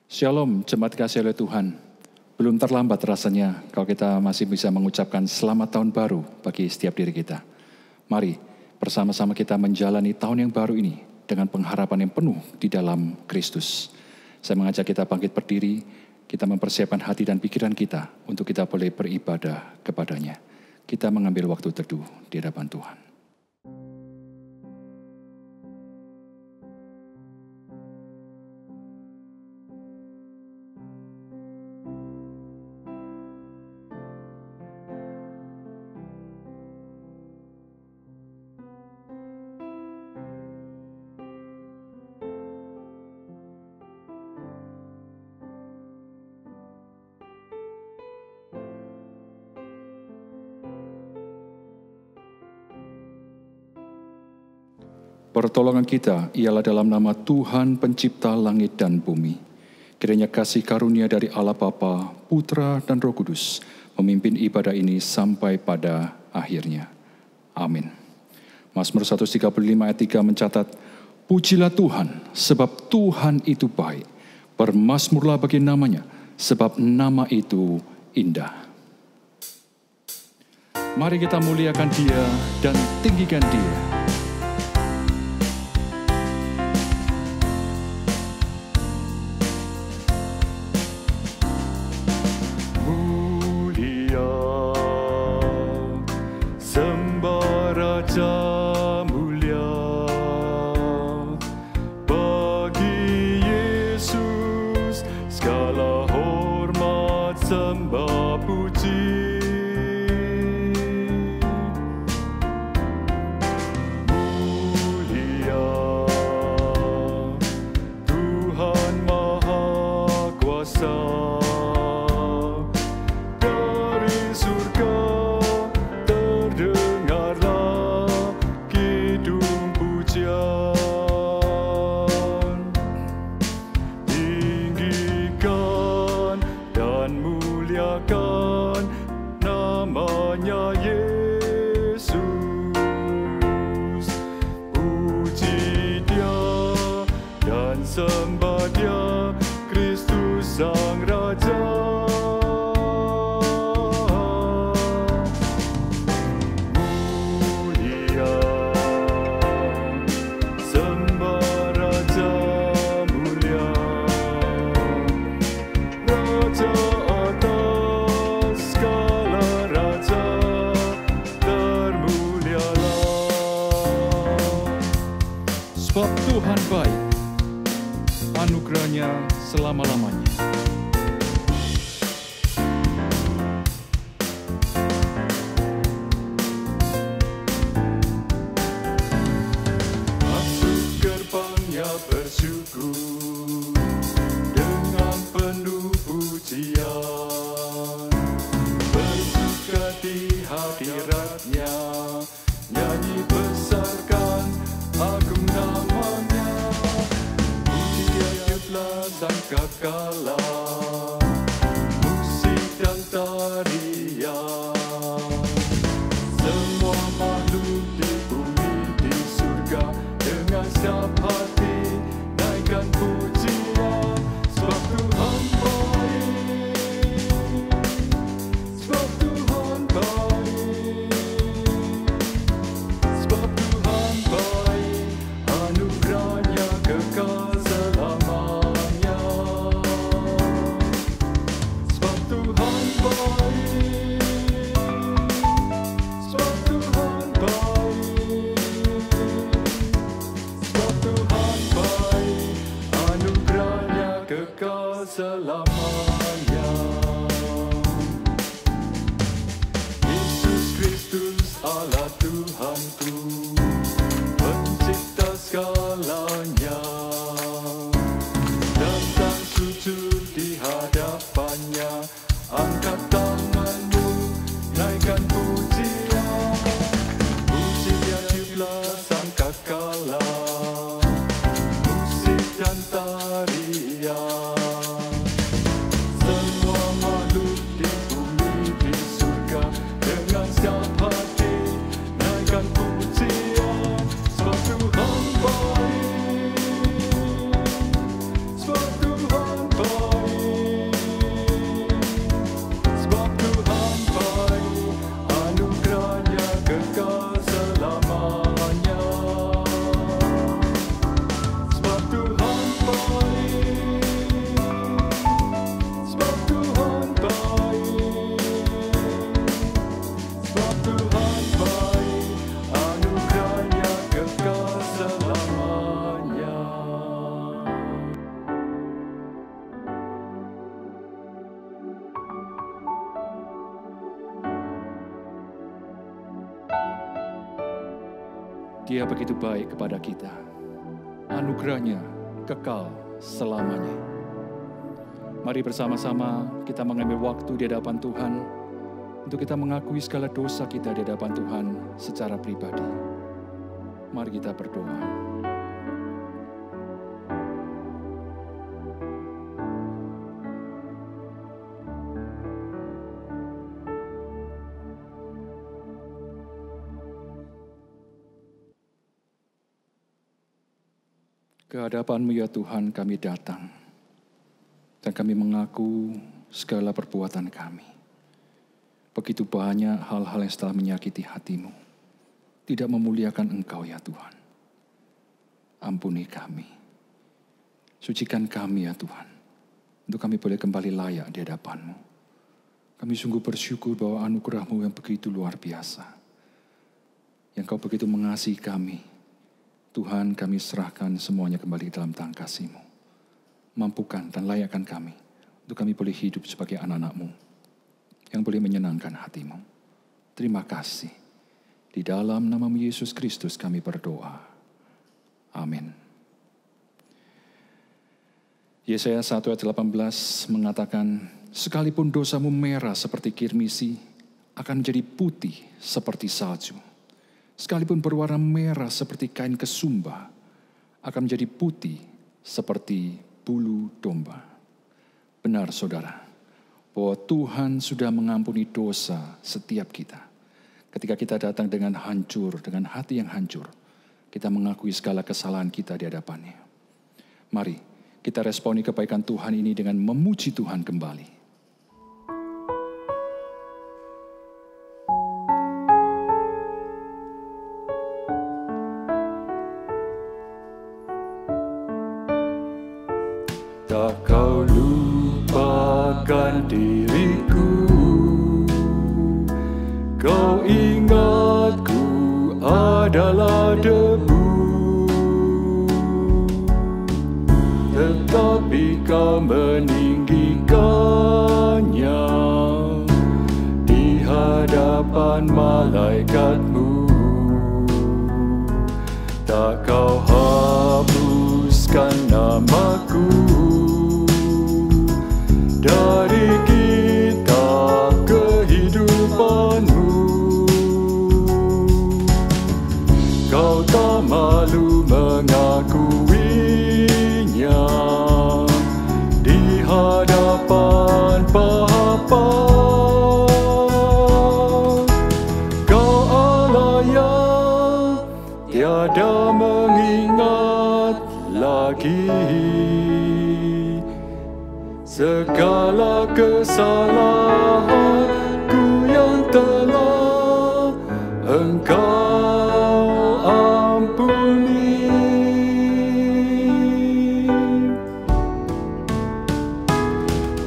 Shalom, jemaat kasih oleh Tuhan. Belum terlambat rasanya kalau kita masih bisa mengucapkan selamat tahun baru bagi setiap diri kita. Mari bersama-sama kita menjalani tahun yang baru ini dengan pengharapan yang penuh di dalam Kristus. Saya mengajak kita bangkit berdiri, kita mempersiapkan hati dan pikiran kita untuk kita boleh beribadah kepadanya. Kita mengambil waktu teduh di hadapan Tuhan. Pertolongan kita ialah dalam nama Tuhan pencipta langit dan bumi. Kiranya kasih karunia dari Allah Bapa, Putra, dan Roh Kudus memimpin ibadah ini sampai pada akhirnya. Amin. Mazmur 135 ayat 3 mencatat, Pujilah Tuhan, sebab Tuhan itu baik. Bermazmurlah bagi namanya, sebab nama itu indah. Mari kita muliakan Dia dan tinggikan Dia. Sebab Tuhan baik, anugerahnya selama-lamanya. Masuk gerbangnya bersyukur dengan penuh pujian, bersuka di hadiratnya, nyanyi besarkan agung namanya. Puji tiuplah sangkakala, musik dan tarian. Semua makhluk di bumi di surga dengan siap hati naikkan pujian. Sebab Tuhan baik, sebab Tuhan baik, sebab Tuhan baik, anugerahnya kekal selamanya. Sebab Tuhan baik, sebab Tuhan baik, sebab Tuhan baik, anugerahnya kekal selamanya. Yesus Kristus Allah Tuhanku, pencipta segalanya, datang sujud di hadapannya, angkat tanganmu, naikkan pujian. Puji dia tiuplah sangkakala, musik dan tarian. Semua makhluk di bumi di surga dengan siap hati naikkan pujian. Sebab Tuhan baik, sebab Tuhan baik. Dia begitu baik kepada kita. Anugerahnya kekal selamanya. Mari bersama-sama kita mengambil waktu di hadapan Tuhan untuk kita mengakui segala dosa kita di hadapan Tuhan secara pribadi. Mari kita berdoa. Kehadapan-Mu ya Tuhan kami datang, dan kami mengaku segala perbuatan kami. Begitu banyak hal-hal yang telah menyakiti hati-Mu, tidak memuliakan Engkau ya Tuhan. Ampuni kami, sucikan kami ya Tuhan, untuk kami boleh kembali layak di hadapan-Mu. Kami sungguh bersyukur bahwa anugerah-Mu yang begitu luar biasa, yang Kau begitu mengasihi kami. Tuhan, kami serahkan semuanya kembali dalam tangan kasih-Mu. Mampukan dan layakkan kami untuk kami boleh hidup sebagai anak-anak-Mu yang boleh menyenangkan hati-Mu. Terima kasih. Di dalam nama Yesus Kristus kami berdoa. Amin. Yesaya 1 ayat 18 mengatakan, sekalipun dosamu merah seperti kirmisi, akan menjadi putih seperti salju. Sekalipun berwarna merah seperti kain kesumba, akan menjadi putih seperti bulu domba. Benar saudara, bahwa Tuhan sudah mengampuni dosa setiap kita. Ketika kita datang dengan hancur, dengan hati yang hancur, kita mengakui segala kesalahan kita di hadapannya. Mari kita responi kebaikan Tuhan ini dengan memuji Tuhan kembali. Tak kau lupakan diriku, kau ingatku adalah debu, tetapi kau meninggikannya di hadapan malaikat-Mu. Tak kau hapuskan namaku dari kitab kehidupan-Mu. Kau tak malu mengakuinya di hadapan Bapa. Kau Allah yang tiada mengingat lagi segala kesalahanku yang telah Engkau ampuni.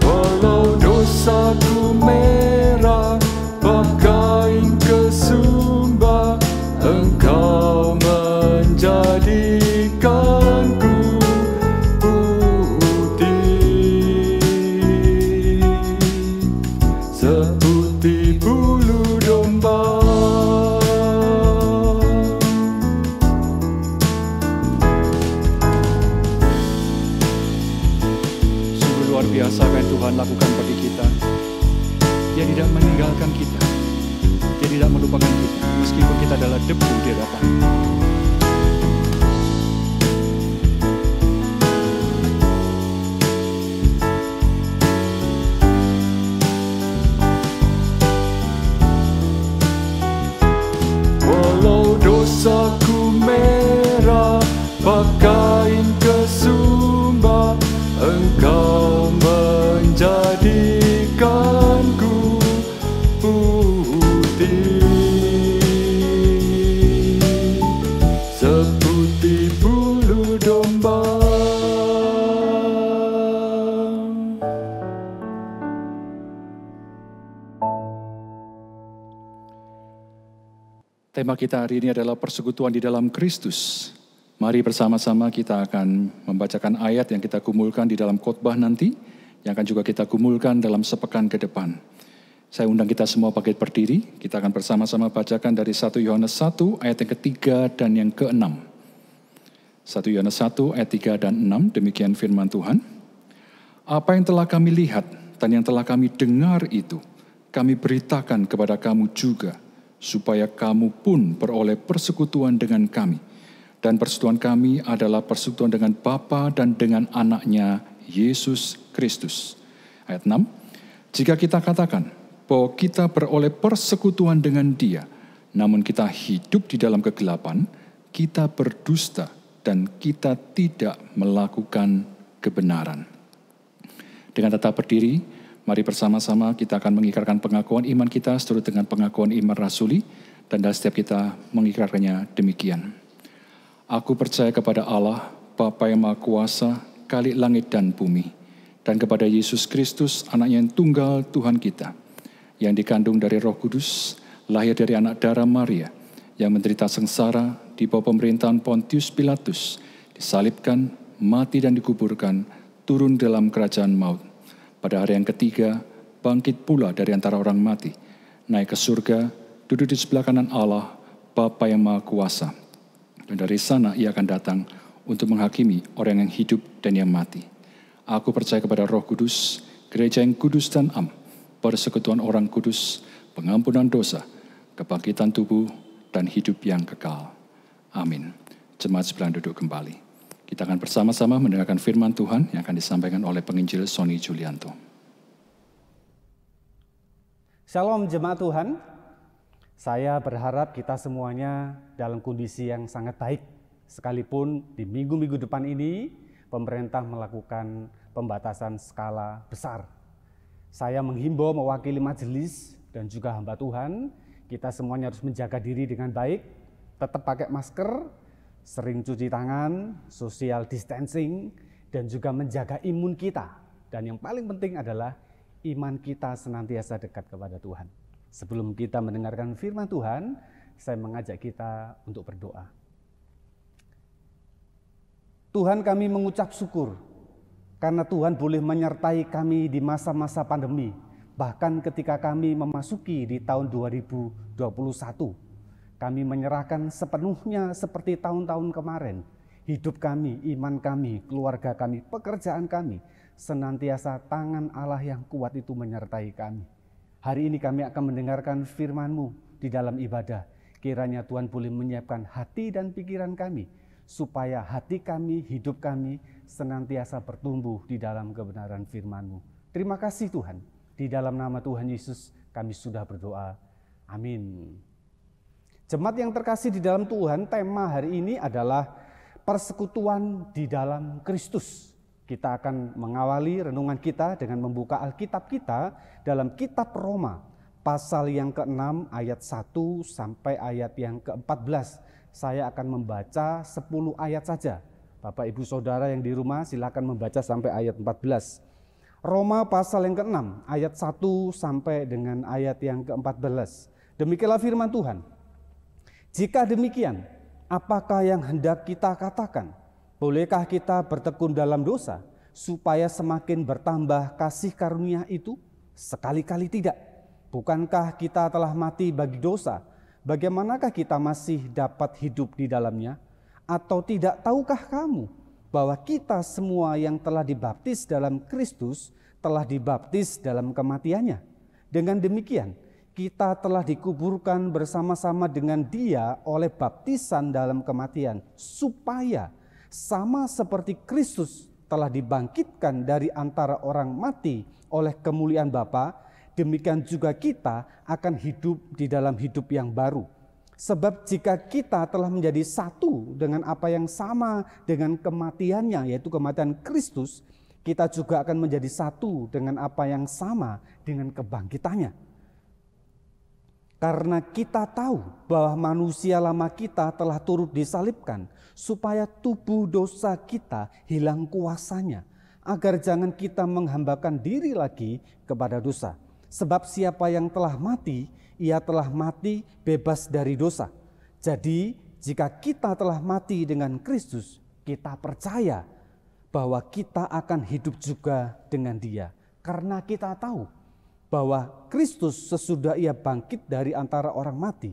Walau dosaku merah bagai kain kesumba, Engkau menjadikanku seputih bulu domba. Sungguh luar biasa apa yang Tuhan lakukan bagi kita. Dia tidak meninggalkan kita. Dia tidak melupakan kita, meskipun kita adalah debu di hadapan. Dosaku merah bagai kain kesumba, Engkau menjadikanku putih seputih bulu domba. Tema kita hari ini adalah persekutuan di dalam Kristus. Mari bersama-sama kita akan membacakan ayat yang kita kumulkan di dalam khotbah nanti, yang akan juga kita kumulkan dalam sepekan ke depan. Saya undang kita semua bangkit berdiri. Kita akan bersama-sama bacakan dari 1 Yohanes 1 ayat yang ketiga dan yang ke-6. 1 Yohanes 1 ayat 3 dan 6, demikian firman Tuhan. Apa yang telah kami lihat dan yang telah kami dengar itu, kami beritakan kepada kamu juga, supaya kamu pun beroleh persekutuan dengan kami. Dan persekutuan kami adalah persekutuan dengan Bapa dan dengan anaknya, Yesus Kristus. Ayat 6, jika kita katakan bahwa kita beroleh persekutuan dengan Dia, namun kita hidup di dalam kegelapan, kita berdusta dan kita tidak melakukan kebenaran. Dengan tetap berdiri, mari bersama-sama kita akan mengikrarkan pengakuan iman kita seturut dengan pengakuan iman rasuli, dan dalam setiap kita mengikrarkannya demikian. Aku percaya kepada Allah, Bapa yang Maha Kuasa, Khalik langit dan bumi, dan kepada Yesus Kristus, Anaknya yang tunggal Tuhan kita, yang dikandung dari Roh Kudus, lahir dari anak darah Maria, yang menderita sengsara di bawah pemerintahan Pontius Pilatus, disalibkan, mati dan dikuburkan, turun dalam kerajaan maut. Pada hari yang ketiga, bangkit pula dari antara orang mati, naik ke surga, duduk di sebelah kanan Allah, Bapa yang Maha Kuasa. Dan dari sana Ia akan datang untuk menghakimi orang yang hidup dan yang mati. Aku percaya kepada Roh Kudus, gereja yang kudus dan am, persekutuan orang kudus, pengampunan dosa, kebangkitan tubuh, dan hidup yang kekal. Amin. Jemaat sekalian duduk kembali. Kita akan bersama-sama mendengarkan firman Tuhan yang akan disampaikan oleh penginjil Sony Julianto. Shalom jemaat Tuhan. Saya berharap kita semuanya dalam kondisi yang sangat baik. Sekalipun di minggu-minggu depan ini, pemerintah melakukan pembatasan skala besar. Saya menghimbau mewakili majelis dan juga hamba Tuhan, kita semuanya harus menjaga diri dengan baik, tetap pakai masker, sering cuci tangan, social distancing, dan juga menjaga imun kita. Dan yang paling penting adalah iman kita senantiasa dekat kepada Tuhan. Sebelum kita mendengarkan firman Tuhan, saya mengajak kita untuk berdoa. Tuhan, kami mengucap syukur karena Tuhan boleh menyertai kami di masa-masa pandemi, bahkan ketika kami memasuki di tahun 2021. Kami menyerahkan sepenuhnya seperti tahun-tahun kemarin. Hidup kami, iman kami, keluarga kami, pekerjaan kami, senantiasa tangan Allah yang kuat itu menyertai kami. Hari ini kami akan mendengarkan firman-Mu di dalam ibadah. Kiranya Tuhan boleh menyiapkan hati dan pikiran kami, supaya hati kami, hidup kami senantiasa bertumbuh di dalam kebenaran firman-Mu. Terima kasih Tuhan. Di dalam nama Tuhan Yesus kami sudah berdoa. Amin. Jemaat yang terkasih di dalam Tuhan, tema hari ini adalah persekutuan di dalam Kristus. Kita akan mengawali renungan kita dengan membuka Alkitab kita dalam kitab Roma, pasal yang ke-6 ayat 1 sampai ayat yang ke-14. Saya akan membaca 10 ayat saja. Bapak Ibu Saudara yang di rumah silakan membaca sampai ayat 14. Roma pasal yang ke-6 ayat 1 sampai dengan ayat yang ke-14. Demikianlah firman Tuhan. Jika demikian, apakah yang hendak kita katakan? Bolehkah kita bertekun dalam dosa supaya semakin bertambah kasih karunia itu? Sekali-kali tidak. Bukankah kita telah mati bagi dosa? Bagaimanakah kita masih dapat hidup di dalamnya? Atau tidak tahukah kamu bahwa kita semua yang telah dibaptis dalam Kristus telah dibaptis dalam kematiannya? Dengan demikian, kita telah dikuburkan bersama-sama dengan Dia oleh baptisan dalam kematian, supaya sama seperti Kristus telah dibangkitkan dari antara orang mati oleh kemuliaan Bapa, demikian juga kita akan hidup di dalam hidup yang baru. Sebab jika kita telah menjadi satu dengan apa yang sama dengan kematiannya, yaitu kematian Kristus, kita juga akan menjadi satu dengan apa yang sama dengan kebangkitannya. Karena kita tahu bahwa manusia lama kita telah turut disalibkan, supaya tubuh dosa kita hilang kuasanya, agar jangan kita menghambakan diri lagi kepada dosa. Sebab siapa yang telah mati, ia telah mati bebas dari dosa. Jadi jika kita telah mati dengan Kristus, kita percaya bahwa kita akan hidup juga dengan Dia. Karena kita tahu bahwa Kristus sesudah ia bangkit dari antara orang mati,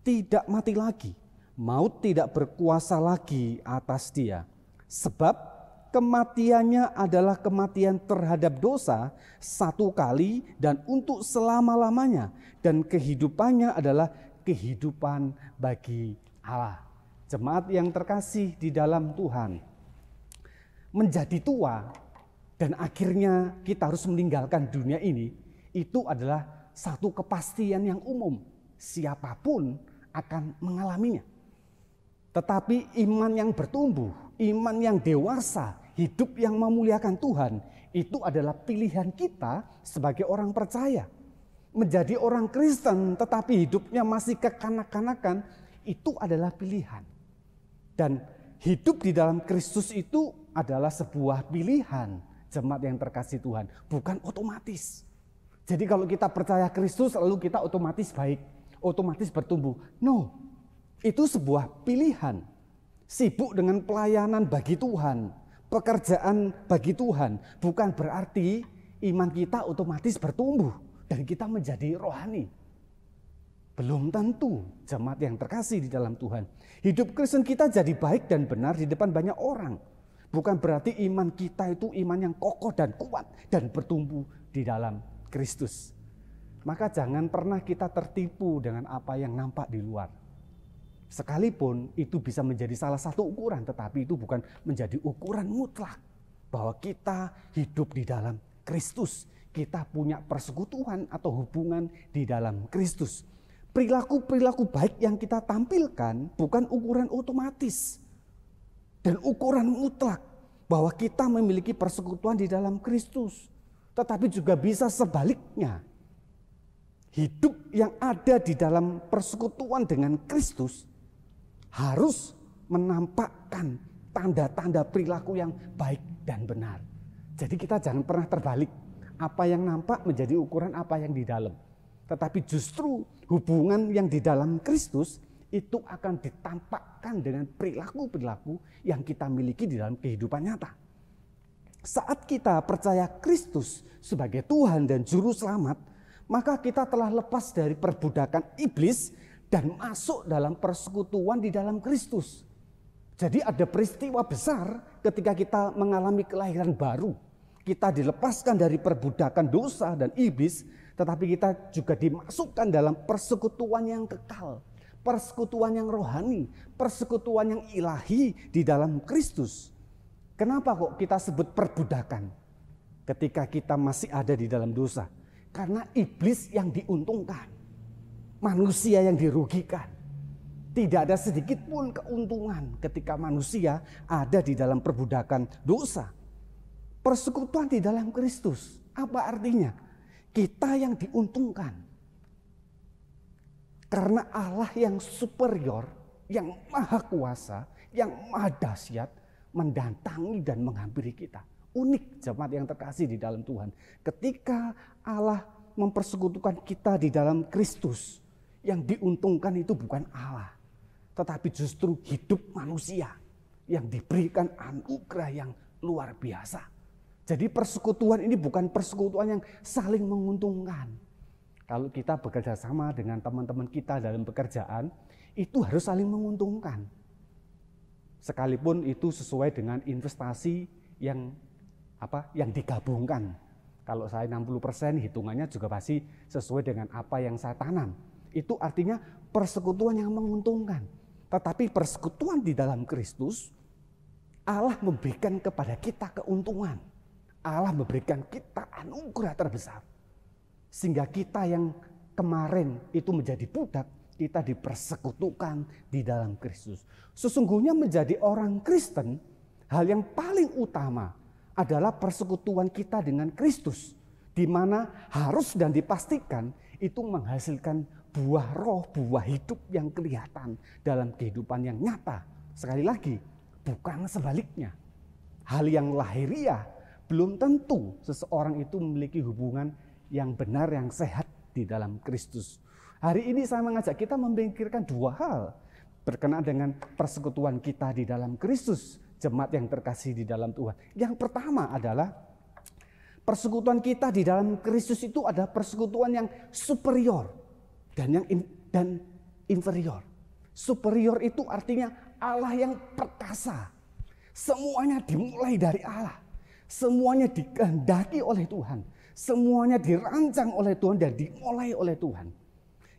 tidak mati lagi. Maut tidak berkuasa lagi atas dia. Sebab kematiannya adalah kematian terhadap dosa satu kali dan untuk selama-lamanya. Dan kehidupannya adalah kehidupan bagi Allah. Jemaat yang terkasih di dalam Tuhan, menjadi tua dan akhirnya kita harus meninggalkan dunia ini, itu adalah satu kepastian yang umum. Siapapun akan mengalaminya. Tetapi iman yang bertumbuh, iman yang dewasa, hidup yang memuliakan Tuhan, itu adalah pilihan kita sebagai orang percaya. Menjadi orang Kristen tetapi hidupnya masih kekanak-kanakan, itu adalah pilihan. Dan hidup di dalam Kristus itu adalah sebuah pilihan, jemaat yang terkasih Tuhan, bukan otomatis. Jadi kalau kita percaya Kristus lalu kita otomatis baik, otomatis bertumbuh. No, itu sebuah pilihan. Sibuk dengan pelayanan bagi Tuhan, pekerjaan bagi Tuhan, bukan berarti iman kita otomatis bertumbuh dan kita menjadi rohani. Belum tentu, jemaat yang terkasih di dalam Tuhan. Hidup Kristen kita jadi baik dan benar di depan banyak orang. Bukan berarti iman kita itu iman yang kokoh dan kuat dan bertumbuh di dalam Kristus. Maka jangan pernah kita tertipu dengan apa yang nampak di luar. Sekalipun itu bisa menjadi salah satu ukuran, tetapi itu bukan menjadi ukuran mutlak. Bahwa kita hidup di dalam Kristus. Kita punya persekutuan atau hubungan di dalam Kristus. Perilaku-perilaku baik yang kita tampilkan bukan ukuran otomatis. Dan ukuran mutlak bahwa kita memiliki persekutuan di dalam Kristus. Tetapi juga bisa sebaliknya. Hidup yang ada di dalam persekutuan dengan Kristus harus menampakkan tanda-tanda perilaku yang baik dan benar. Jadi kita jangan pernah terbalik. Apa yang nampak menjadi ukuran apa yang di dalam. Tetapi justru hubungan yang di dalam Kristus itu akan ditampakkan dengan perilaku-perilaku yang kita miliki di dalam kehidupan nyata. Saat kita percaya Kristus sebagai Tuhan dan Juru Selamat, maka kita telah lepas dari perbudakan iblis dan masuk dalam persekutuan di dalam Kristus. Jadi ada peristiwa besar ketika kita mengalami kelahiran baru. Kita dilepaskan dari perbudakan dosa dan iblis, tetapi kita juga dimasukkan dalam persekutuan yang kekal. Persekutuan yang rohani, persekutuan yang ilahi di dalam Kristus. Kenapa kok kita sebut perbudakan ketika kita masih ada di dalam dosa? Karena iblis yang diuntungkan, manusia yang dirugikan. Tidak ada sedikit pun keuntungan ketika manusia ada di dalam perbudakan dosa. Persekutuan di dalam Kristus, apa artinya? Kita yang diuntungkan. Karena Allah yang superior, yang maha kuasa, yang maha dahsyat, mendatangi dan menghampiri kita. Unik jemaat yang terkasih di dalam Tuhan. Ketika Allah mempersekutukan kita di dalam Kristus, yang diuntungkan itu bukan Allah, tetapi justru hidup manusia yang diberikan anugerah yang luar biasa. Jadi persekutuan ini bukan persekutuan yang saling menguntungkan. Kalau kita bekerja sama dengan teman-teman kita dalam pekerjaan, itu harus saling menguntungkan. Sekalipun itu sesuai dengan investasi yang digabungkan. Kalau saya 60% hitungannya juga pasti sesuai dengan apa yang saya tanam. Itu artinya persekutuan yang menguntungkan. Tetapi persekutuan di dalam Kristus, Allah memberikan kepada kita keuntungan. Allah memberikan kita anugerah terbesar. Sehingga kita yang kemarin itu menjadi budak, kita dipersekutukan di dalam Kristus. Sesungguhnya menjadi orang Kristen, hal yang paling utama adalah persekutuan kita dengan Kristus. Di mana harus dan dipastikan itu menghasilkan buah roh, buah hidup yang kelihatan dalam kehidupan yang nyata. Sekali lagi, bukan sebaliknya. Hal yang lahiriah belum tentu seseorang itu memiliki hubungan yang benar, yang sehat di dalam Kristus. Hari ini saya mengajak kita memikirkan dua hal berkenaan dengan persekutuan kita di dalam Kristus, jemaat yang terkasih di dalam Tuhan. Yang pertama adalah Persekutuan kita di dalam Kristus itu ada persekutuan yang superior dan inferior. Superior itu artinya Allah yang perkasa. Semuanya dimulai dari Allah. Semuanya dikehendaki oleh Tuhan. Semuanya dirancang oleh Tuhan dan dimulai oleh Tuhan.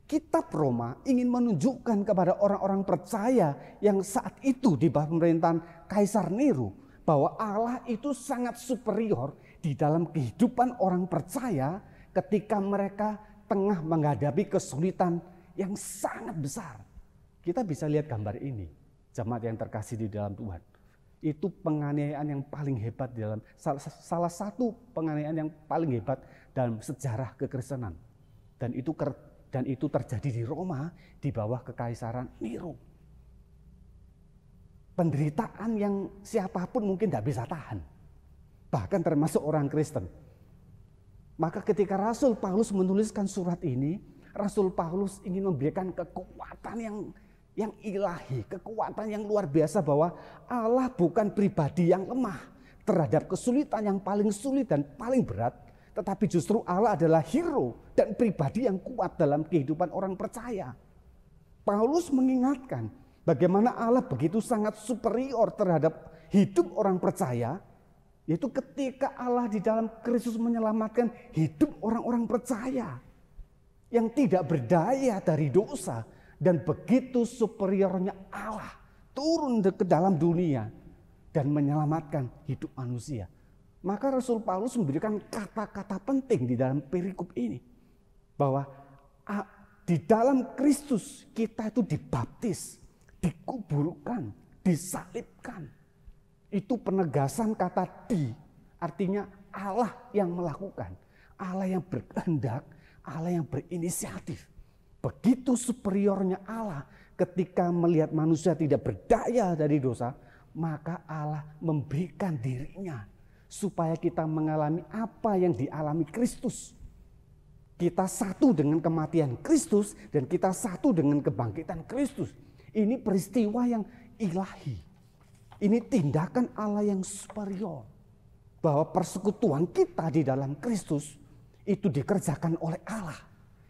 Kitab Roma ingin menunjukkan kepada orang-orang percaya yang saat itu di bawah pemerintahan Kaisar Nero bahwa Allah itu sangat superior di dalam kehidupan orang percaya ketika mereka tengah menghadapi kesulitan yang sangat besar. Kita bisa lihat gambar ini, jemaat yang terkasih di dalam Tuhan. Itu penganiayaan yang paling hebat di dalam salah satu penganiayaan yang paling hebat dalam sejarah kekristenan. Dan itu terjadi di Roma di bawah kekaisaran Nero. Penderitaan yang siapapun mungkin tidak bisa tahan. Bahkan termasuk orang Kristen. Maka ketika Rasul Paulus menuliskan surat ini, Rasul Paulus ingin memberikan kekuatan yang ilahi, kekuatan yang luar biasa bahwa Allah bukan pribadi yang lemah terhadap kesulitan yang paling sulit dan paling berat, tetapi justru Allah adalah hero dan pribadi yang kuat dalam kehidupan orang percaya. Paulus mengingatkan bagaimana Allah begitu sangat superior terhadap hidup orang percaya, yaitu ketika Allah di dalam Kristus menyelamatkan hidup orang-orang percaya yang tidak berdaya dari dosa, dan begitu superiornya Allah turun ke dalam dunia dan menyelamatkan hidup manusia. Maka Rasul Paulus memberikan kata-kata penting di dalam perikop ini bahwa di dalam Kristus kita itu dibaptis, dikuburkan, disalibkan. Itu penegasan kata di, artinya Allah yang melakukan, Allah yang berkehendak, Allah yang berinisiatif. Begitu superiornya Allah ketika melihat manusia tidak berdaya dari dosa, maka Allah memberikan dirinya supaya kita mengalami apa yang dialami Kristus. Kita satu dengan kematian Kristus dan kita satu dengan kebangkitan Kristus. Ini peristiwa yang ilahi. Ini tindakan Allah yang superior. Bahwa persekutuan kita di dalam Kristus itu dikerjakan oleh Allah.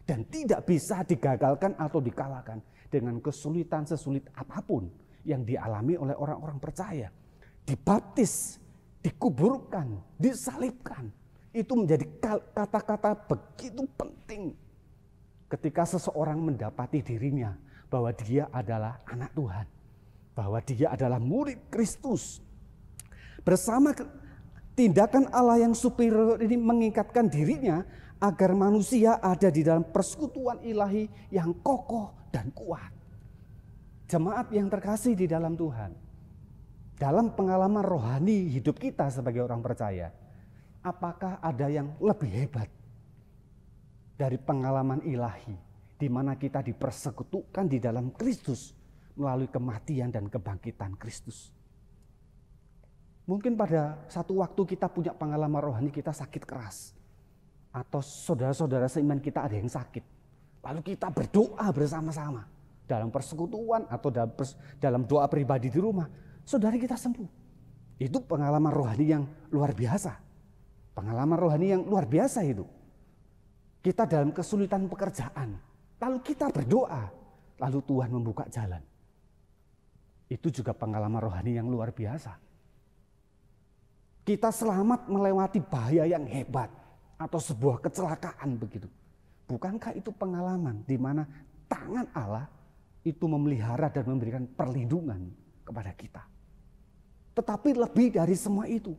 Dan tidak bisa digagalkan atau dikalahkan dengan kesulitan sesulit apapun yang dialami oleh orang-orang percaya. Dibaptis, dikuburkan, disalibkan. Itu menjadi kata-kata begitu penting ketika seseorang mendapati dirinya bahwa dia adalah anak Tuhan, bahwa dia adalah murid Kristus. Bersama tindakan Allah yang superior ini mengikatkan dirinya agar manusia ada di dalam persekutuan ilahi yang kokoh dan kuat. Jemaat yang terkasih di dalam Tuhan, dalam pengalaman rohani hidup kita sebagai orang percaya, apakah ada yang lebih hebat dari pengalaman ilahi di mana kita dipersekutukan di dalam Kristus melalui kematian dan kebangkitan Kristus? Mungkin pada satu waktu kita punya pengalaman rohani, kita sakit keras. Atau saudara-saudara seiman kita ada yang sakit. Lalu kita berdoa bersama-sama dalam persekutuan atau dalam doa pribadi di rumah. Saudara kita sembuh. Itu pengalaman rohani yang luar biasa. Pengalaman rohani yang luar biasa itu. Kita dalam kesulitan pekerjaan. Lalu kita berdoa. Lalu Tuhan membuka jalan. Itu juga pengalaman rohani yang luar biasa. Kita selamat melewati bahaya yang hebat atau sebuah kecelakaan begitu. Bukankah itu pengalaman di mana tangan Allah itu memelihara dan memberikan perlindungan kepada kita? Tetapi lebih dari semua itu,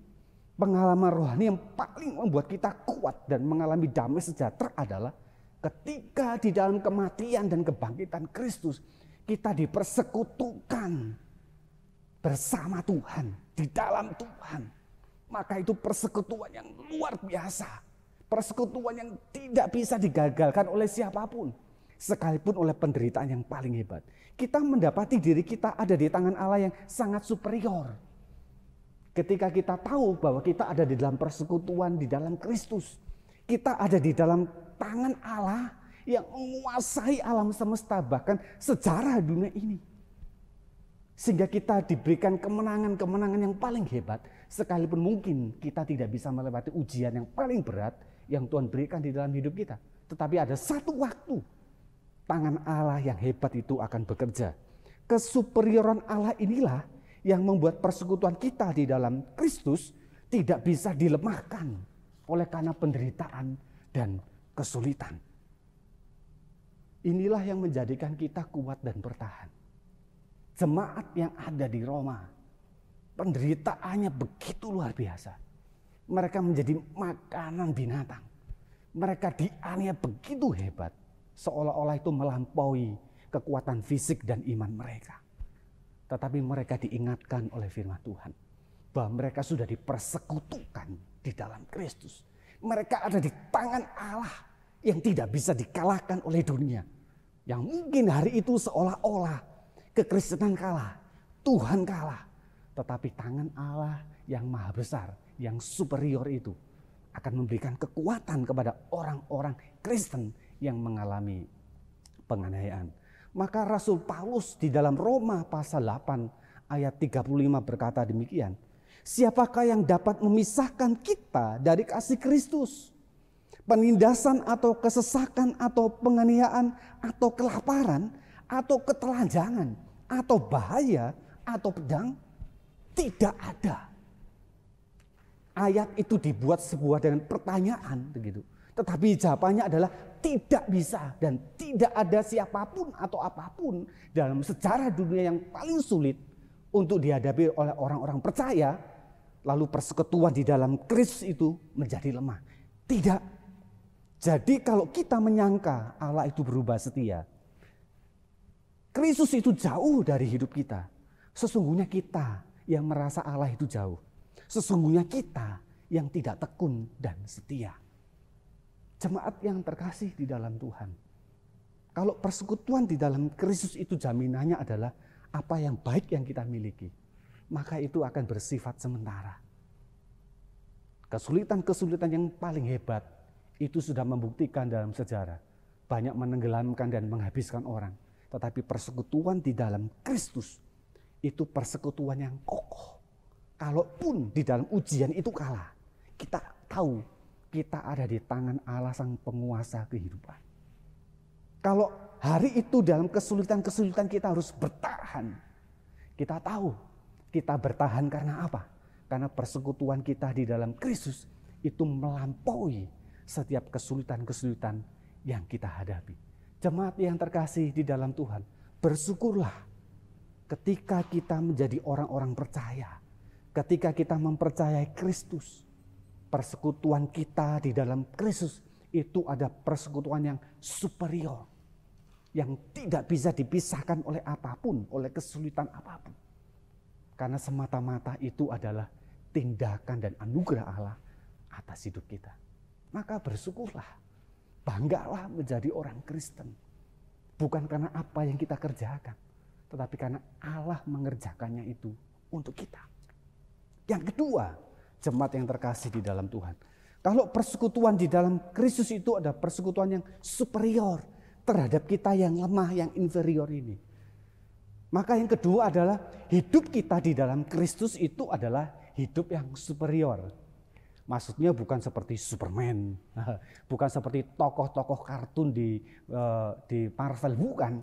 pengalaman rohani yang paling membuat kita kuat dan mengalami damai sejahtera adalah ketika di dalam kematian dan kebangkitan Kristus kita dipersekutukan bersama Tuhan, di dalam Tuhan. Maka itu persekutuan yang luar biasa. Persekutuan yang tidak bisa digagalkan oleh siapapun. Sekalipun oleh penderitaan yang paling hebat. Kita mendapati diri kita ada di tangan Allah yang sangat superior. Ketika kita tahu bahwa kita ada di dalam persekutuan di dalam Kristus. Kita ada di dalam tangan Allah yang menguasai alam semesta bahkan sejarah dunia ini. Sehingga kita diberikan kemenangan-kemenangan yang paling hebat Sekalipun mungkin kita tidak bisa melewati ujian yang paling berat yang Tuhan berikan di dalam hidup kita. Tetapi ada satu waktu tangan Allah yang hebat itu akan bekerja. Kesuperioran Allah inilah yang membuat persekutuan kita di dalam Kristus tidak bisa dilemahkan oleh karena penderitaan dan kesulitan. Inilah yang menjadikan kita kuat dan bertahan. Jemaat yang ada di Roma, penderitaannya begitu luar biasa. Mereka menjadi makanan binatang. Mereka dianiaya begitu hebat, seolah-olah itu melampaui kekuatan fisik dan iman mereka. Tetapi mereka diingatkan oleh firman Tuhan bahwa mereka sudah dipersekutukan di dalam Kristus. Mereka ada di tangan Allah yang tidak bisa dikalahkan oleh dunia. Yang mungkin hari itu seolah-olah kekristenan kalah, Tuhan kalah. Tetapi tangan Allah yang maha besar, yang superior itu akan memberikan kekuatan kepada orang-orang Kristen yang mengalami penganiayaan. Maka Rasul Paulus di dalam Roma pasal 8 ayat 35 berkata demikian. Siapakah yang dapat memisahkan kita dari kasih Kristus? Penindasan atau kesesakan atau penganiayaan atau kelaparan atau ketelanjangan atau bahaya atau pedang? Tidak ada. Ayat itu dibuat sebuah dengan pertanyaan begitu. Tetapi jawabannya adalah tidak bisa dan tidak ada siapapun atau apapun dalam sejarah dunia yang paling sulit untuk dihadapi oleh orang-orang percaya. Lalu persekutuan di dalam Kristus itu menjadi lemah. Tidak. Jadi kalau kita menyangka Allah itu berubah setia, Kristus itu jauh dari hidup kita. Sesungguhnya kita yang merasa Allah itu jauh. Sesungguhnya kita yang tidak tekun dan setia. Jemaat yang terkasih di dalam Tuhan. Kalau persekutuan di dalam Kristus itu jaminannya adalah apa yang baik yang kita miliki, maka itu akan bersifat sementara. Kesulitan-kesulitan yang paling hebat itu sudah membuktikan dalam sejarah. Banyak menenggelamkan dan menghabiskan orang. Tetapi persekutuan di dalam Kristus itu persekutuan yang kokoh. Kalaupun di dalam ujian itu kalah, kita tahu kita ada di tangan Allah sang penguasa kehidupan. Kalau hari itu dalam kesulitan-kesulitan kita harus bertahan. Kita tahu kita bertahan karena apa? Karena persekutuan kita di dalam Kristus itu melampaui setiap kesulitan-kesulitan yang kita hadapi. Jemaat yang terkasih di dalam Tuhan, bersyukurlah ketika kita menjadi orang-orang percaya. Ketika kita mempercayai Kristus, persekutuan kita di dalam Kristus itu ada persekutuan yang superior. Yang tidak bisa dipisahkan oleh apapun, oleh kesulitan apapun. Karena semata-mata itu adalah tindakan dan anugerah Allah atas hidup kita. Maka bersyukurlah, banggalah menjadi orang Kristen. Bukan karena apa yang kita kerjakan, tetapi karena Allah mengerjakannya itu untuk kita. Yang kedua, jemaat yang terkasih di dalam Tuhan. Kalau persekutuan di dalam Kristus itu ada persekutuan yang superior terhadap kita yang lemah, yang inferior ini. Maka yang kedua adalah hidup kita di dalam Kristus itu adalah hidup yang superior. Maksudnya bukan seperti Superman, bukan seperti tokoh-tokoh kartun di Marvel, bukan.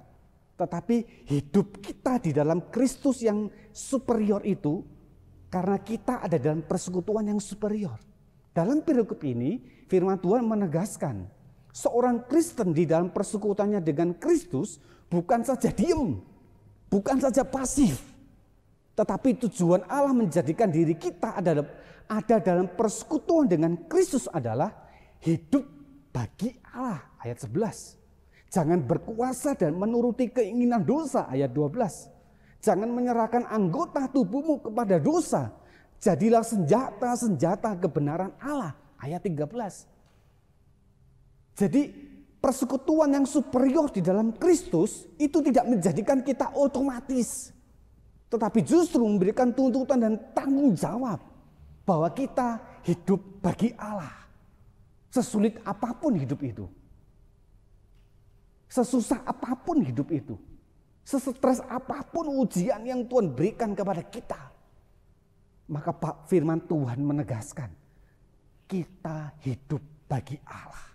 Tetapi hidup kita di dalam Kristus yang superior itu karena kita ada dalam persekutuan yang superior. Dalam perikop ini firman Tuhan menegaskan seorang Kristen di dalam persekutuannya dengan Kristus bukan saja diam, bukan saja pasif. Tetapi tujuan Allah menjadikan diri kita ada dalam persekutuan dengan Kristus adalah hidup bagi Allah. Ayat 11. Jangan berkuasa dan menuruti keinginan dosa. Ayat 12. Jangan menyerahkan anggota tubuhmu kepada dosa. Jadilah senjata-senjata kebenaran Allah. Ayat 13. Jadi persekutuan yang superior di dalam Kristus itu tidak menjadikan kita otomatis. Tetapi justru memberikan tuntutan dan tanggung jawab. Bahwa kita hidup bagi Allah. Sesulit apapun hidup itu. Sesusah apapun hidup itu. Sestres apapun ujian yang Tuhan berikan kepada kita. Maka firman Tuhan menegaskan, kita hidup bagi Allah.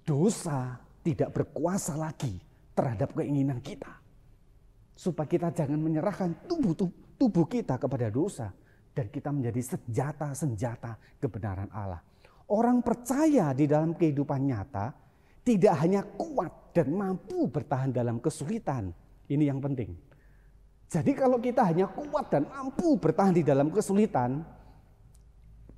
Dosa tidak berkuasa lagi terhadap keinginan kita. Supaya kita jangan menyerahkan tubuh kita kepada dosa. Dan kita menjadi senjata-senjata kebenaran Allah. Orang percaya di dalam kehidupan nyata tidak hanya kuat dan mampu bertahan dalam kesulitan. Ini yang penting. Jadi kalau kita hanya kuat dan mampu bertahan di dalam kesulitan,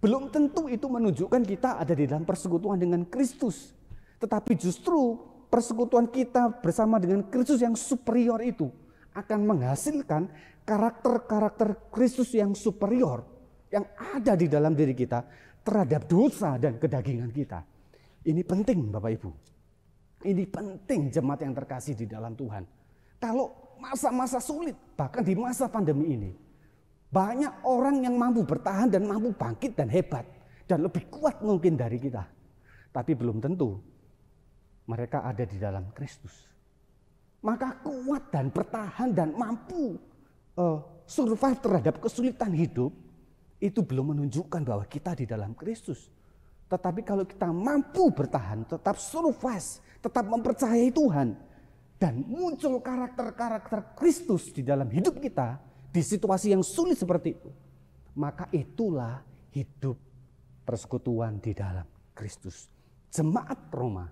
belum tentu itu menunjukkan kita ada di dalam persekutuan dengan Kristus. Tetapi justru persekutuan kita bersama dengan Kristus yang superior itu akan menghasilkan karakter-karakter Kristus yang superior yang ada di dalam diri kita terhadap dosa dan kedagingan kita. Ini penting Bapak Ibu. Ini penting jemaat yang terkasih di dalam Tuhan. Kalau masa-masa sulit, bahkan di masa pandemi ini, banyak orang yang mampu bertahan dan mampu bangkit dan hebat dan lebih kuat mungkin dari kita. Tapi belum tentu mereka ada di dalam Kristus. Maka kuat dan bertahan dan mampu survive terhadap kesulitan hidup itu belum menunjukkan bahwa kita di dalam Kristus. Tetapi kalau kita mampu bertahan, tetap survive, tetap mempercayai Tuhan, dan muncul karakter-karakter Kristus di dalam hidup kita di situasi yang sulit seperti itu, maka itulah hidup persekutuan di dalam Kristus. Jemaat Roma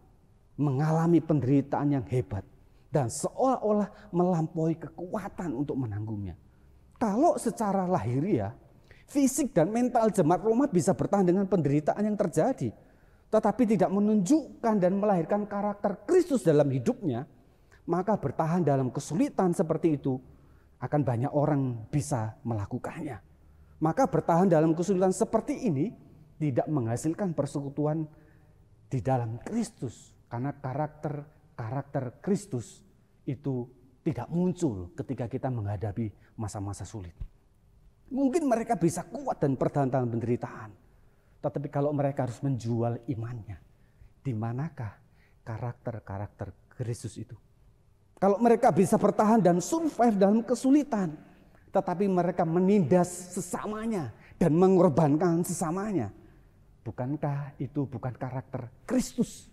mengalami penderitaan yang hebat dan seolah-olah melampaui kekuatan untuk menanggungnya. Kalau secara lahiriah, fisik dan mental jemaat Roma bisa bertahan dengan penderitaan yang terjadi, tetapi tidak menunjukkan dan melahirkan karakter Kristus dalam hidupnya, maka bertahan dalam kesulitan seperti itu akan banyak orang bisa melakukannya. Maka bertahan dalam kesulitan seperti ini tidak menghasilkan persekutuan di dalam Kristus, karena karakter Kristus itu tidak muncul ketika kita menghadapi masa-masa sulit. Mungkin mereka bisa kuat dan bertahan dalam penderitaan, tetapi kalau mereka harus menjual imannya, di manakah karakter Kristus itu? Kalau mereka bisa bertahan dan survive dalam kesulitan, tetapi mereka menindas sesamanya dan mengorbankan sesamanya, bukankah itu bukan karakter Kristus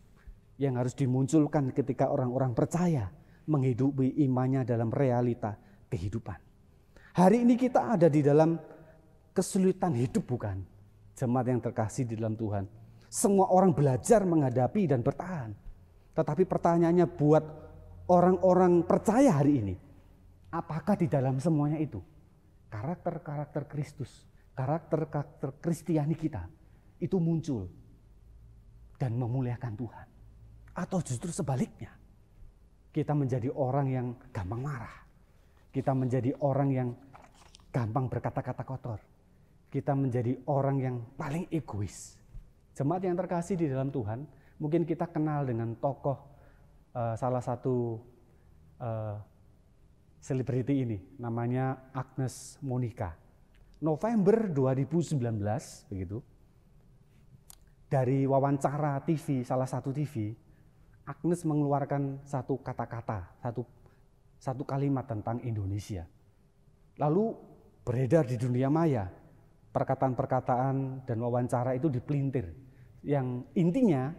yang harus dimunculkan ketika orang-orang percaya menghidupi imannya dalam realita kehidupan? Hari ini kita ada di dalam kesulitan hidup, bukan? Jemaat yang terkasih di dalam Tuhan. Semua orang belajar menghadapi dan bertahan. Tetapi pertanyaannya buat orang-orang percaya hari ini, apakah di dalam semuanya itu karakter Kristus, karakter Kristiani kita itu muncul dan memuliakan Tuhan? Atau justru sebaliknya, kita menjadi orang yang gampang marah, kita menjadi orang yang gampang berkata-kata kotor, kita menjadi orang yang paling egois. Jemaat yang terkasih di dalam Tuhan, mungkin kita kenal dengan tokoh salah satu selebriti ini, namanya Agnes Monica. November 2019 begitu, dari wawancara TV, salah satu TV, Agnes mengeluarkan satu kata-kata, satu kalimat tentang Indonesia. Lalu beredar di dunia maya, perkataan-perkataan dan wawancara itu dipelintir. Yang intinya,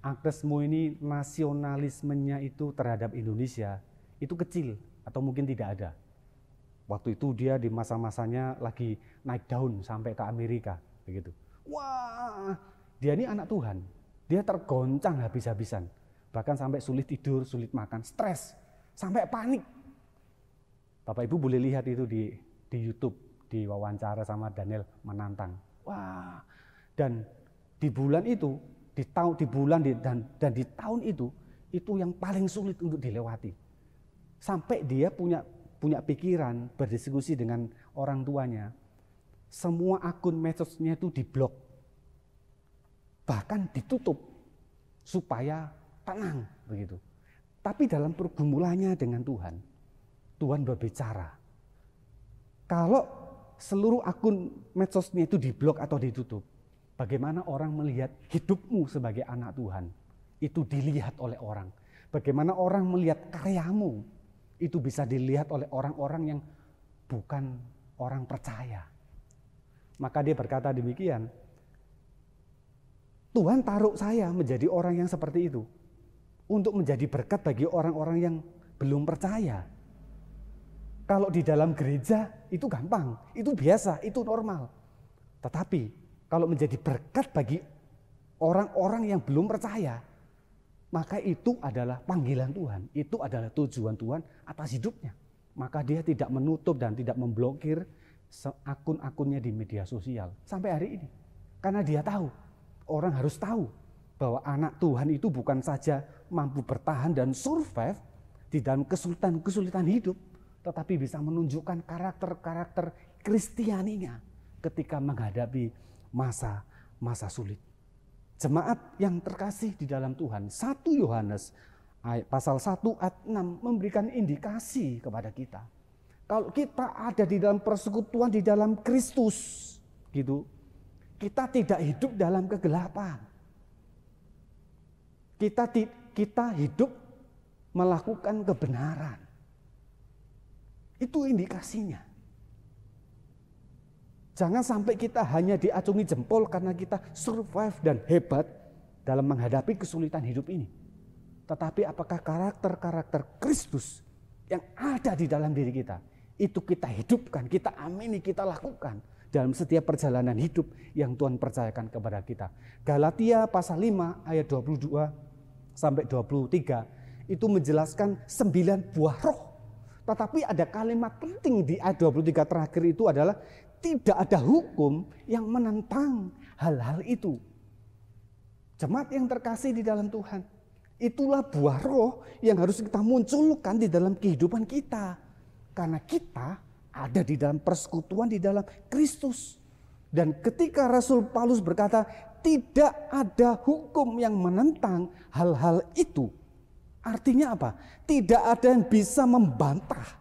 Agnes Mo ini nasionalismenya itu terhadap Indonesia itu kecil atau mungkin tidak ada. Waktu itu dia di masa-masanya lagi naik daun sampai ke Amerika, begitu. Wah, dia ini anak Tuhan. Dia tergoncang habis-habisan. Bahkan sampai sulit tidur, sulit makan, stres, sampai panik. Bapak Ibu boleh lihat itu di YouTube, di wawancara sama Daniel Menantang. Wah, dan di bulan itu, di tahun itu yang paling sulit untuk dilewati. Sampai dia punya pikiran berdiskusi dengan orang tuanya. Semua akun medsosnya itu diblok. Bahkan ditutup supaya tenang begitu. Tapi dalam pergumulannya dengan Tuhan berbicara. Kalau seluruh akun medsosnya itu diblok atau ditutup, bagaimana orang melihat hidupmu sebagai anak Tuhan? Itu dilihat oleh orang. Bagaimana orang melihat karyamu? Itu bisa dilihat oleh orang-orang yang bukan orang percaya. Maka dia berkata demikian, Tuhan taruh saya menjadi orang yang seperti itu, untuk menjadi berkat bagi orang-orang yang belum percaya. Kalau di dalam gereja itu gampang, itu biasa, itu normal. Tetapi kalau menjadi berkat bagi orang-orang yang belum percaya, maka itu adalah panggilan Tuhan, itu adalah tujuan Tuhan atas hidupnya. Maka dia tidak menutup dan tidak memblokir akun-akunnya di media sosial sampai hari ini. Karena dia tahu, orang harus tahu bahwa anak Tuhan itu bukan saja mampu bertahan dan survive di dalam kesulitan-kesulitan hidup, tetapi bisa menunjukkan karakter-karakter Kristianinya ketika menghadapi masa sulit. Jemaat yang terkasih di dalam Tuhan, 1 Yohanes pasal 1 ayat 6 memberikan indikasi kepada kita. Kalau kita ada di dalam persekutuan di dalam Kristus, gitu, kita tidak hidup dalam kegelapan. Kita hidup melakukan kebenaran. Itu indikasinya. Jangan sampai kita hanya diacungi jempol karena kita survive dan hebat dalam menghadapi kesulitan hidup ini. Tetapi apakah karakter-karakter Kristus yang ada di dalam diri kita, itu kita hidupkan, kita amini, kita lakukan dalam setiap perjalanan hidup yang Tuhan percayakan kepada kita. Galatia pasal 5 ayat 22 sampai 23 itu menjelaskan 9 buah roh. Tetapi ada kalimat penting di ayat 23 terakhir itu adalah tidak ada hukum yang menentang hal-hal itu. Jemaat yang terkasih di dalam Tuhan, itulah buah roh yang harus kita munculkan di dalam kehidupan kita. Karena kita ada di dalam persekutuan di dalam Kristus. Dan ketika Rasul Paulus berkata tidak ada hukum yang menentang hal-hal itu, artinya apa? Tidak ada yang bisa membantah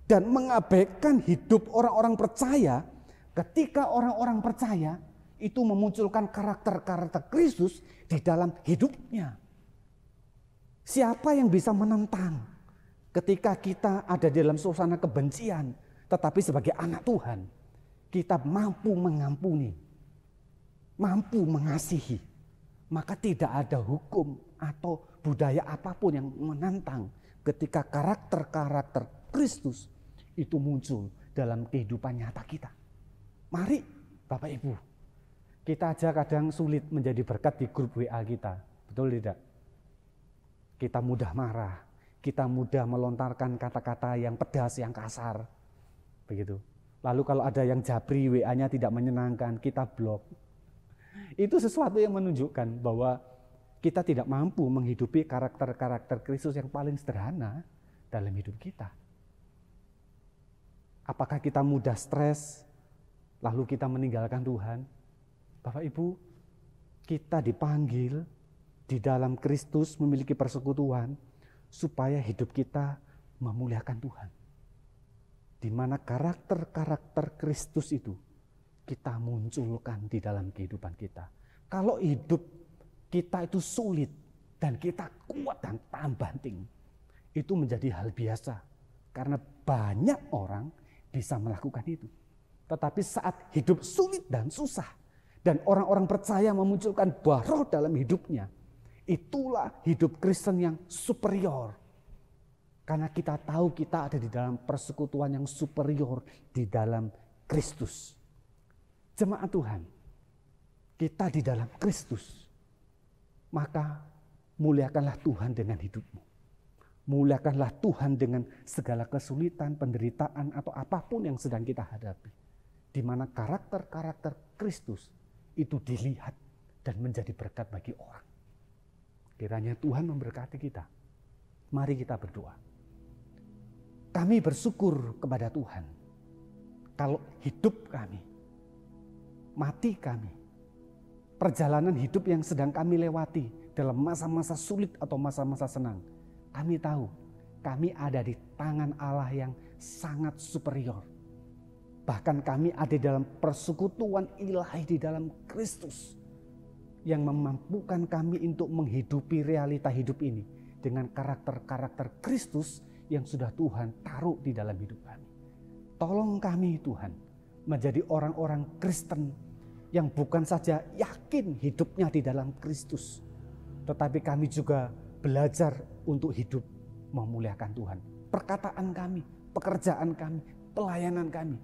dan mengabaikan hidup orang-orang percaya ketika orang-orang percaya itu memunculkan karakter-karakter Kristus di dalam hidupnya. Siapa yang bisa menentang ketika kita ada di dalam suasana kebencian, tetapi sebagai anak Tuhan, kita mampu mengampuni, mampu mengasihi, maka tidak ada hukum atau budaya apapun yang menantang ketika karakter-karakter Kristus itu muncul dalam kehidupan nyata kita. Mari Bapak Ibu, kita aja kadang sulit menjadi berkat di grup WA kita, betul tidak? Kita mudah marah, kita mudah melontarkan kata-kata yang pedas, yang kasar, begitu. Lalu kalau ada yang jabri, WA-nya tidak menyenangkan, kita blok. Itu sesuatu yang menunjukkan bahwa kita tidak mampu menghidupi karakter-karakter Kristus yang paling sederhana dalam hidup kita. Apakah kita mudah stres, lalu kita meninggalkan Tuhan? Bapak Ibu, kita dipanggil di dalam Kristus memiliki persekutuan supaya hidup kita memuliakan Tuhan. Di mana karakter-karakter Kristus itu kita munculkan di dalam kehidupan kita. Kalau hidup kita itu sulit dan kita kuat dan tahan banting, itu menjadi hal biasa. Karena banyak orang bisa melakukan itu. Tetapi saat hidup sulit dan susah, dan orang-orang percaya memunculkan buah roh dalam hidupnya, itulah hidup Kristen yang superior. Karena kita tahu kita ada di dalam persekutuan yang superior di dalam Kristus. Jemaat Tuhan, kita di dalam Kristus, maka muliakanlah Tuhan dengan hidupmu. Muliakanlah Tuhan dengan segala kesulitan, penderitaan, atau apapun yang sedang kita hadapi. Di mana karakter-karakter Kristus itu dilihat dan menjadi berkat bagi orang. Kiranya Tuhan memberkati kita. Mari kita berdoa. Kami bersyukur kepada Tuhan. Kalau hidup kami, mati kami, perjalanan hidup yang sedang kami lewati dalam masa-masa sulit atau masa-masa senang, kami tahu kami ada di tangan Allah yang sangat superior. Bahkan kami ada dalam persekutuan ilahi di dalam Kristus yang memampukan kami untuk menghidupi realita hidup ini dengan karakter-karakter Kristus yang sudah Tuhan taruh di dalam hidup kami. Tolong kami Tuhan, menjadi orang-orang Kristen yang bukan saja yakin hidupnya di dalam Kristus, tetapi kami juga belajar untuk hidup memuliakan Tuhan. Perkataan kami, pekerjaan kami, pelayanan kami,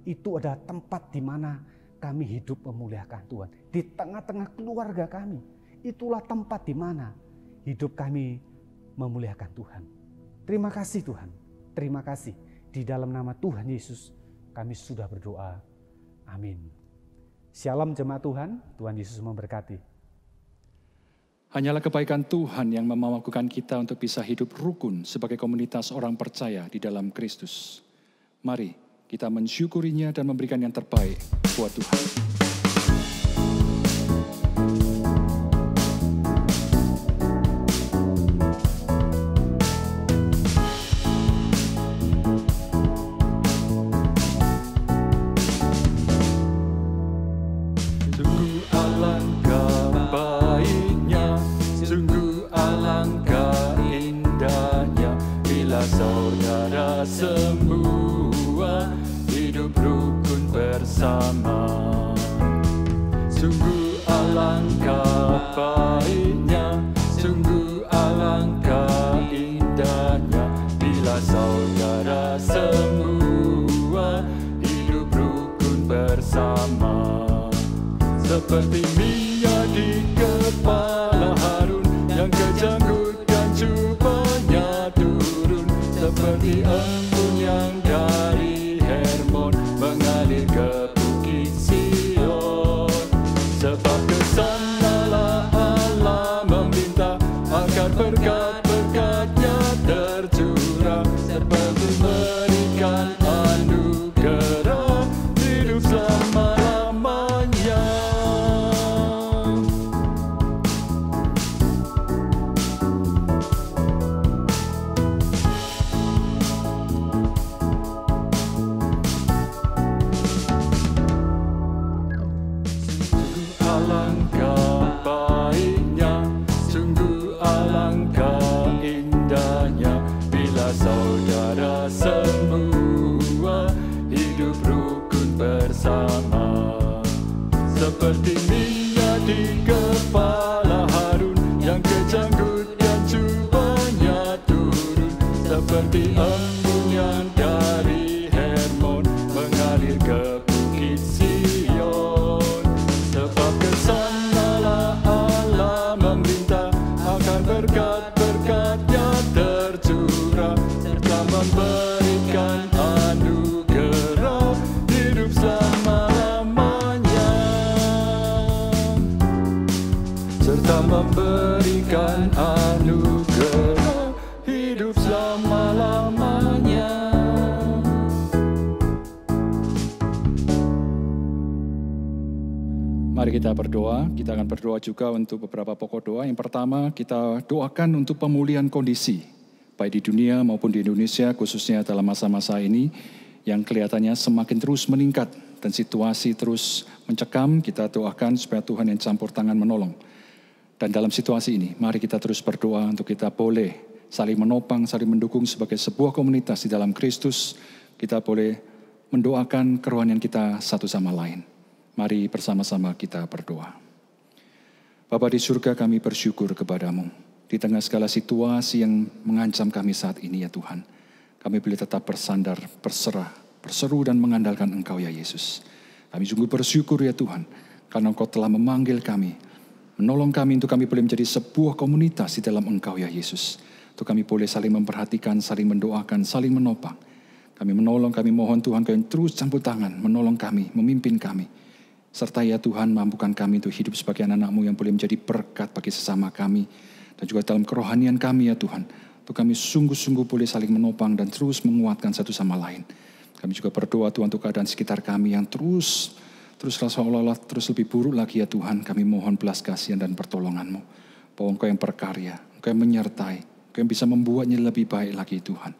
itu adalah tempat di mana kami hidup memuliakan Tuhan. Di tengah-tengah keluarga kami, itulah tempat di mana hidup kami memuliakan Tuhan. Terima kasih Tuhan, terima kasih. Di dalam nama Tuhan Yesus kami sudah berdoa. Amin. Shalom jemaat Tuhan, Tuhan Yesus memberkati. Hanyalah kebaikan Tuhan yang memampukan kita untuk bisa hidup rukun sebagai komunitas orang percaya di dalam Kristus. Mari kita mensyukurinya dan memberikan yang terbaik buat Tuhan. Saudara semua hidup rukun bersama. Sungguh alangkah baiknya, sungguh alangkah indahnya bila saudara semua hidup rukun bersama. Seperti minyak di kepala Harun yang kejanggut dan cubanya turun, seperti embun yang dari Hermon mengalir ke Bukit Sion. Sebab kesanalah Allah meminta agar berkat-berkat-Nya tercurah, serta memberikan anugerah hidup selama-lamanya. Alangkah baiknya, sungguh alangkah indahnya bila saudara semua hidup rukun bersama. Seperti minyak di kepala Harun yang kejanggut dan cubanya turun, seperti embun yang dari Hermon mengalir ke Bukit Sion. Sebab kesanalah Allah meminta agar berkat-berkat-Nya tercurah, serta memberikan anugerah hidup selama-lamanya. Serta memberikan anugerah hidup selama-lamanya. Mari kita berdoa. Kita akan berdoa juga untuk beberapa pokok doa. Yang pertama, kita doakan untuk pemulihan kondisi, baik di dunia maupun di Indonesia, khususnya dalam masa-masa ini, yang kelihatannya semakin terus meningkat dan situasi terus mencekam. Kita doakan supaya Tuhan yang campur tangan menolong. Dan dalam situasi ini, mari kita terus berdoa untuk kita boleh saling menopang, saling mendukung sebagai sebuah komunitas di dalam Kristus. Kita boleh mendoakan kerohanian kita satu sama lain. Mari bersama-sama kita berdoa. Bapa di surga, kami bersyukur kepadamu. Di tengah segala situasi yang mengancam kami saat ini ya Tuhan, kami boleh tetap bersandar, berserah, berseru dan mengandalkan Engkau ya Yesus. Kami sungguh bersyukur ya Tuhan, karena Engkau telah memanggil kami, menolong kami untuk kami boleh menjadi sebuah komunitas di dalam Engkau ya Yesus. Untuk kami boleh saling memperhatikan, saling mendoakan, saling menopang. Kami menolong, kami mohon Tuhan Kau yang terus campur tangan, menolong kami, memimpin kami. Serta ya Tuhan, mampukan kami untuk hidup sebagai anak-Mu yang boleh menjadi berkat bagi sesama kami. Dan juga dalam kerohanian kami ya Tuhan. Untuk kami sungguh-sungguh boleh saling menopang dan terus menguatkan satu sama lain. Kami juga berdoa Tuhan untuk keadaan sekitar kami yang terus seolah-olah terus lebih buruk lagi ya Tuhan. Kami mohon belas kasihan dan pertolongan-Mu. Bahwa Engkau yang berkarya, Engkau yang menyertai, Engkau yang bisa membuatnya lebih baik lagi Tuhan.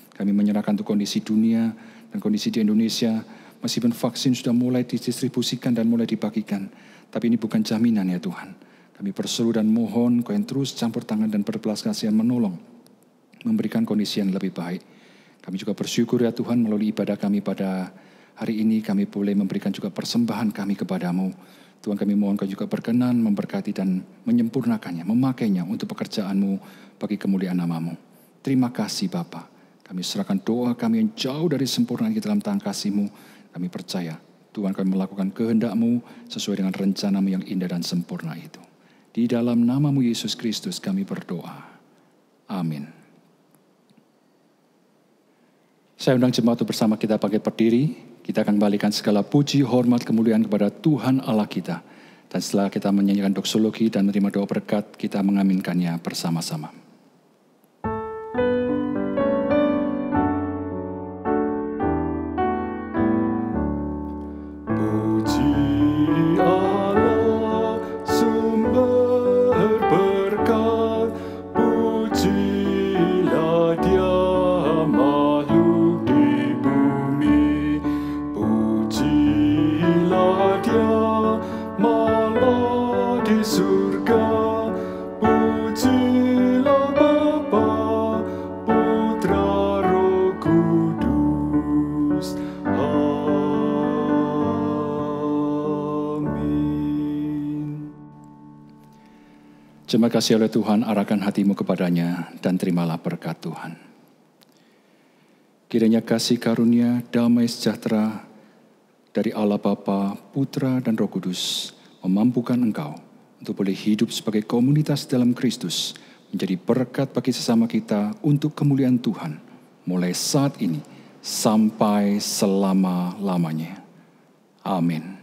Kami menyerahkan untuk kondisi dunia dan kondisi di Indonesia. Meskipun vaksin sudah mulai didistribusikan dan mulai dibagikan, tapi ini bukan jaminan ya Tuhan. Kami berseru dan mohon Kau yang terus campur tangan dan berbelas kasihan menolong, memberikan kondisi yang lebih baik. Kami juga bersyukur ya Tuhan melalui ibadah kami pada Hari ini kami boleh memberikan juga persembahan kami kepadamu. Tuhan, kami mohon Kau juga berkenan memberkati dan menyempurnakannya, memakainya untuk pekerjaan-Mu bagi kemuliaan nama-Mu. Terima kasih Bapa. Kami serahkan doa kami yang jauh dari sempurna di dalam tangan kasih-Mu. Kami percaya Tuhan kami melakukan kehendak-Mu sesuai dengan rencana-Mu yang indah dan sempurna itu. Di dalam nama-Mu Yesus Kristus kami berdoa. Amin. Saya undang jemaat untuk bersama kita pakai berdiri. Kita akan kembalikan segala puji, hormat, kemuliaan kepada Tuhan Allah kita. Dan setelah kita menyanyikan doksologi dan menerima doa berkat, kita mengaminkannya bersama-sama. Puji Allah, sumber berkat, pujilah Dia makhluk di bumi, pujilah Dia malah di surga, pujilah Bapa, Putra, Roh Kudus. Terima kasih oleh Tuhan, arahkan hatimu kepadanya dan terimalah berkat Tuhan. Kiranya kasih karunia, damai sejahtera dari Allah Bapa, Putra, dan Roh Kudus memampukan engkau untuk boleh hidup sebagai komunitas dalam Kristus, menjadi berkat bagi sesama kita untuk kemuliaan Tuhan, mulai saat ini sampai selama-lamanya. Amin.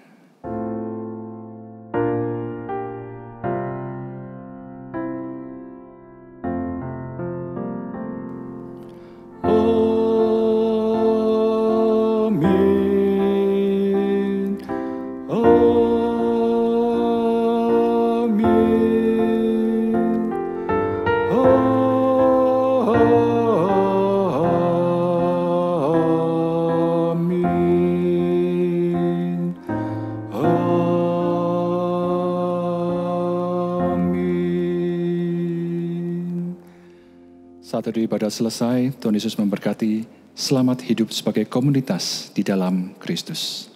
Saat itu ibadah selesai, Tuhan Yesus memberkati. Selamat hidup sebagai komunitas di dalam Kristus.